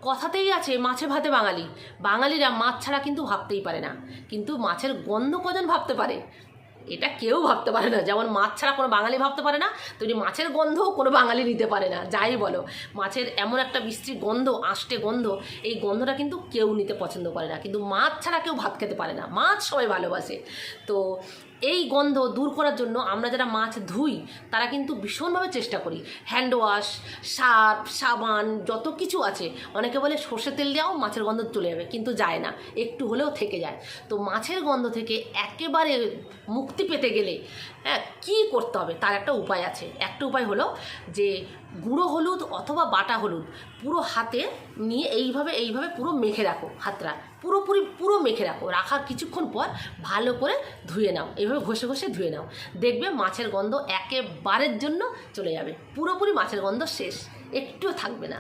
কথাতেই আছে মাছে ভাতে বাঙালি। বাঙালিরা মাছ ছাড়া কিন্তু ভাবতেই পারে না, কিন্তু মাছের গন্ধ কজন ভাবতে পারে? এটা কেউ ভাবতে পারে না। যেমন মাছ ছাড়া কোনো বাঙালি ভাবতে পারে না, তেমনি মাছের গন্ধও কোনো বাঙালি নিতে পারে না। যাই বলো, মাছের এমন একটা বিশ্রী গন্ধ, আষ্টে গন্ধ, এই গন্ধটা কিন্তু কেউ নিতে পছন্দ করে না। কিন্তু মাছ ছাড়া কেউ ভাত খেতে পারে না, মাছ সবাই ভালোবাসে। তো এই গন্ধ দূর করার জন্য আমরা যারা মাছ ধুই তারা কিন্তু ভীষণভাবে চেষ্টা করি। হ্যান্ড ওয়াশ, সার্ফ, সাবান, যত কিছু আছে। অনেকে বলে সর্ষের তেল দেওয়াও মাছের গন্ধ চলে যাবে, কিন্তু যায় না, একটু হলেও থেকে যায়। তো মাছের গন্ধ থেকে একেবারে মুক্তি পেতে গেলে কী করতে হবে তার একটা উপায় আছে। একটা উপায় হলো যে গুঁড়ো হলুদ অথবা বাটা হলুদ পুরো হাতে নিয়ে এইভাবে পুরো মেখে রাখো। হাতটা পুরো মেখে রাখো। রাখার কিছুক্ষণ পর ভালো করে ধুয়ে নাও, এইভাবে ঘষে ঘষে ধুয়ে নাও। দেখবে মাছের গন্ধ একেবারের জন্য চলে যাবে, পুরোপুরি মাছের গন্ধ শেষ, একটুও থাকবে না।